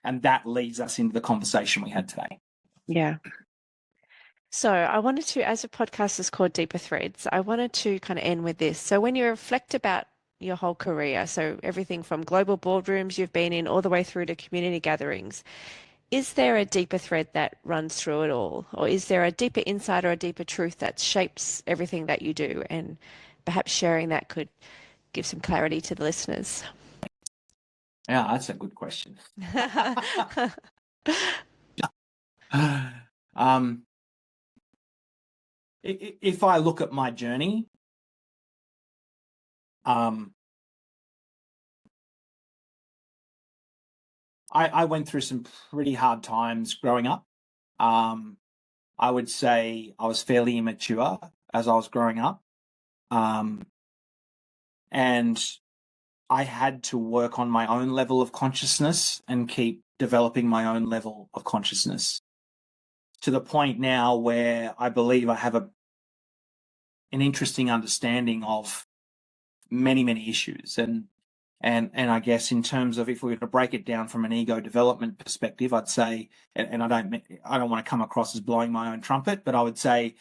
And that leads us into the conversation we had today. Yeah. So I wanted to, as a podcast is called Deeper Threads, I wanted to kind of end with this. So when you reflect about your whole career, so everything from global boardrooms you've been in all the way through to community gatherings, is there a deeper thread that runs through it all? Or is there a deeper insight or a deeper truth that shapes everything that you do? And perhaps sharing that could give some clarity to the listeners. Yeah, that's a good question. If I look at my journey, I went through some pretty hard times growing up. I would say I was fairly immature as I was growing up. And I had to work on my own level of consciousness and keep developing my own level of consciousness to the point now where I believe I have an interesting understanding of many, many issues. And I guess in terms of if we were to break it down from an ego development perspective, I'd say, and I don't want to come across as blowing my own trumpet, but I would say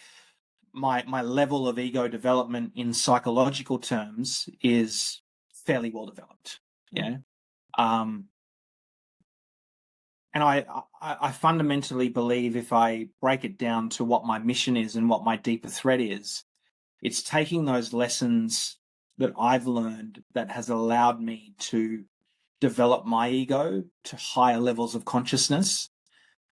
my level of ego development in psychological terms is fairly well developed. Yeah. And I fundamentally believe if I break it down to what my mission is and what my deeper thread is, it's taking those lessons that I've learned that has allowed me to develop my ego to higher levels of consciousness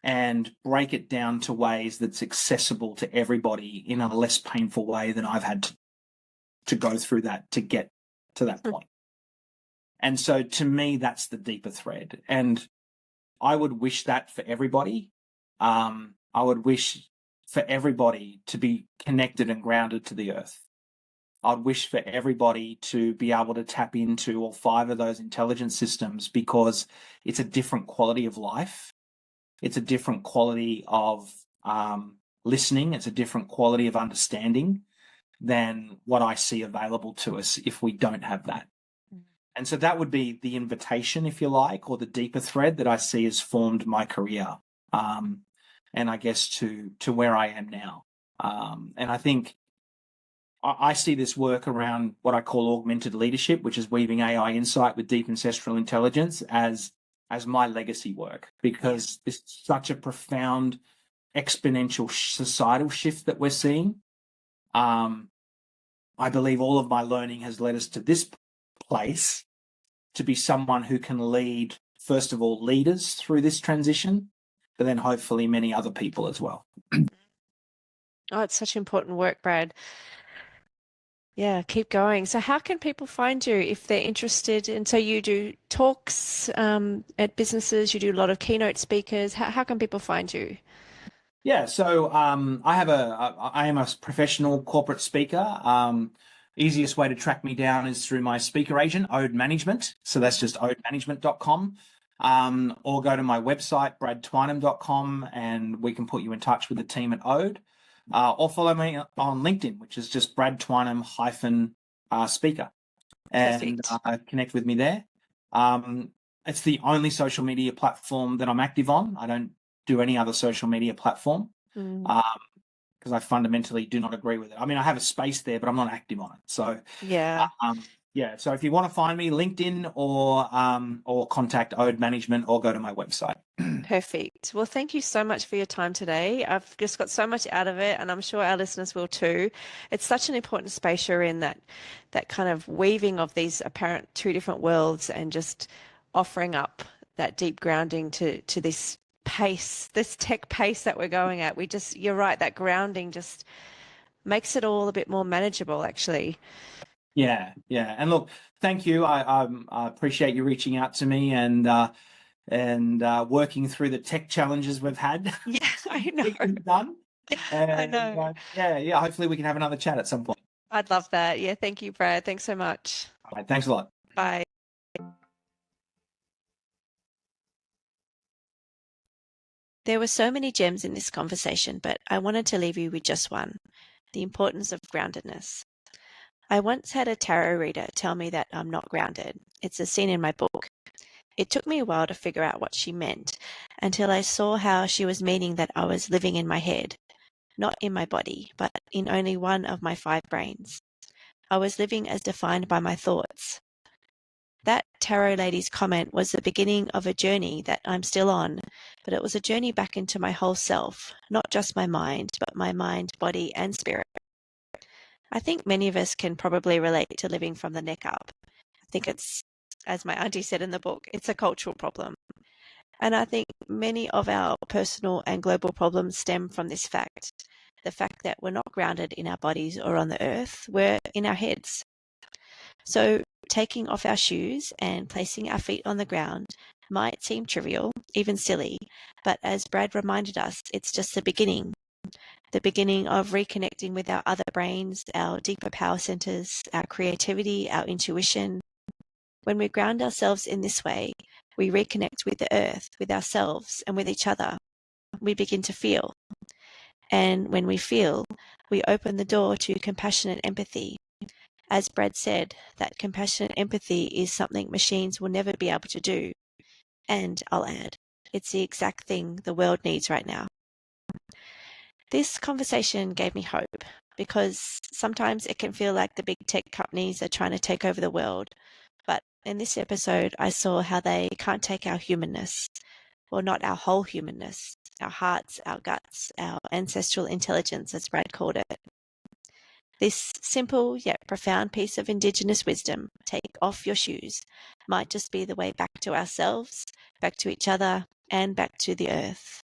and break it down to ways that's accessible to everybody in a less painful way than I've had to go through that to get to that point. And so to me, that's the deeper thread. And I would wish that for everybody. I would wish for everybody to be connected and grounded to the earth. I'd wish for everybody to be able to tap into all 5 of those intelligence systems because it's a different quality of life. It's a different quality of listening. It's a different quality of understanding than what I see available to us if we don't have that. And so that would be the invitation, if you like, or the deeper thread that I see has formed my career, and I guess to where I am now. And I think I see this work around what I call augmented leadership, which is weaving AI insight with deep ancestral intelligence as my legacy work, because it's such a profound exponential societal shift that we're seeing. I believe all of my learning has led us to this place to be someone who can lead, first of all, leaders through this transition, but then hopefully many other people as well. Oh, it's such important work, Brad. Yeah, keep going. So how can people find you if they're interested? And so you do talks at businesses, you do a lot of keynote speakers. How can people find you? Yeah, so I am a professional corporate speaker. Easiest way to track me down is through my speaker agent, Ode Management. So that's just odemanagement.com. or go to my website, bradtwynham.com, and we can put you in touch with the team at Ode. Or follow me on LinkedIn, which is just Brad Twynham speaker, and connect with me there. It's the only social media platform that I'm active on. I don't do any other social media platform because I fundamentally do not agree with it. I mean, I have a space there, but I'm not active on it. So yeah. So if you want to find me, LinkedIn or contact Ode Management or go to my website. Perfect. Well, thank you so much for your time today. I've just got so much out of it, and I'm sure our listeners will too. It's such an important space you're in, that kind of weaving of these apparent two different worlds, and just offering up that deep grounding to this pace, this tech pace that we're going at. You're right, that grounding just makes it all a bit more manageable, actually. Yeah. And look, thank you. I appreciate you reaching out to me and working through the tech challenges we've had. Yeah, I know. Done. And, I know. Yeah. Hopefully we can have another chat at some point. I'd love that. Yeah. Thank you, Brad. Thanks so much. All right, thanks a lot. Bye. There were so many gems in this conversation, but I wanted to leave you with just one: the importance of groundedness. I once had a tarot reader tell me that I'm not grounded. It's a scene in my book. It took me a while to figure out what she meant, until I saw how she was meaning that I was living in my head, not in my body, but in only one of my 5 brains. I was living as defined by my thoughts. That tarot lady's comment was the beginning of a journey that I'm still on, but it was a journey back into my whole self, not just my mind, but my mind, body, and spirit. I think many of us can probably relate to living from the neck up. I think it's, as my auntie said in the book, it's a cultural problem. And I think many of our personal and global problems stem from this fact, the fact that we're not grounded in our bodies or on the earth, we're in our heads. So taking off our shoes and placing our feet on the ground might seem trivial, even silly, but as Brad reminded us, it's just the beginning of reconnecting with our other brains, our deeper power centers, our creativity, our intuition. When we ground ourselves in this way, we reconnect with the earth, with ourselves, and with each other. We begin to feel. And when we feel, we open the door to compassionate empathy. As Brad said, that compassionate empathy is something machines will never be able to do. And I'll add, it's the exact thing the world needs right now. This conversation gave me hope, because sometimes it can feel like the big tech companies are trying to take over the world. But in this episode, I saw how they can't take our humanness, well, not our whole humanness, our hearts, our guts, our ancestral intelligence, as Brad called it. This simple yet profound piece of Indigenous wisdom, take off your shoes, might just be the way back to ourselves, back to each other, and back to the earth.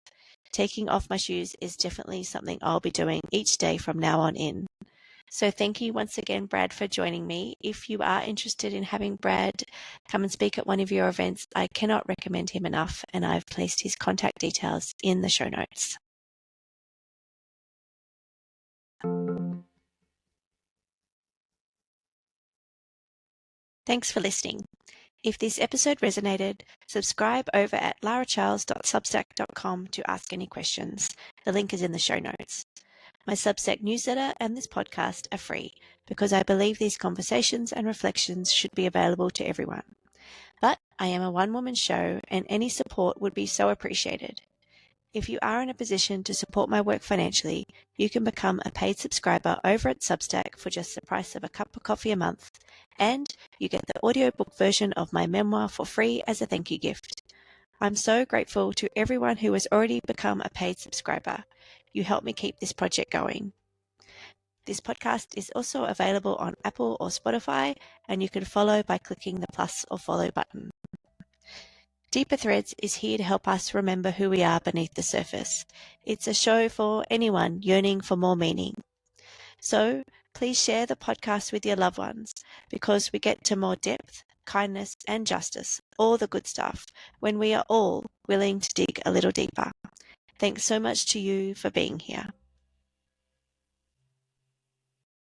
Taking off my shoes is definitely something I'll be doing each day from now on in. So thank you once again, Brad, for joining me. If you are interested in having Brad come and speak at one of your events, I cannot recommend him enough, and I've placed his contact details in the show notes. Thanks for listening. If this episode resonated, subscribe over at laracharles.substack.com to ask any questions. The link is in the show notes. My Substack newsletter and this podcast are free, because I believe these conversations and reflections should be available to everyone. But I am a one-woman show, and any support would be so appreciated. If you are in a position to support my work financially, you can become a paid subscriber over at Substack for just the price of a cup of coffee a month, and you get the audiobook version of my memoir for free as a thank you gift. I'm so grateful to everyone who has already become a paid subscriber. You help me keep this project going. This podcast is also available on Apple or Spotify, and you can follow by clicking the plus or follow button. Deeper Threads is here to help us remember who we are beneath the surface. It's a show for anyone yearning for more meaning. So please share the podcast with your loved ones, because we get to more depth, kindness, and justice, all the good stuff, when we are all willing to dig a little deeper. Thanks so much to you for being here.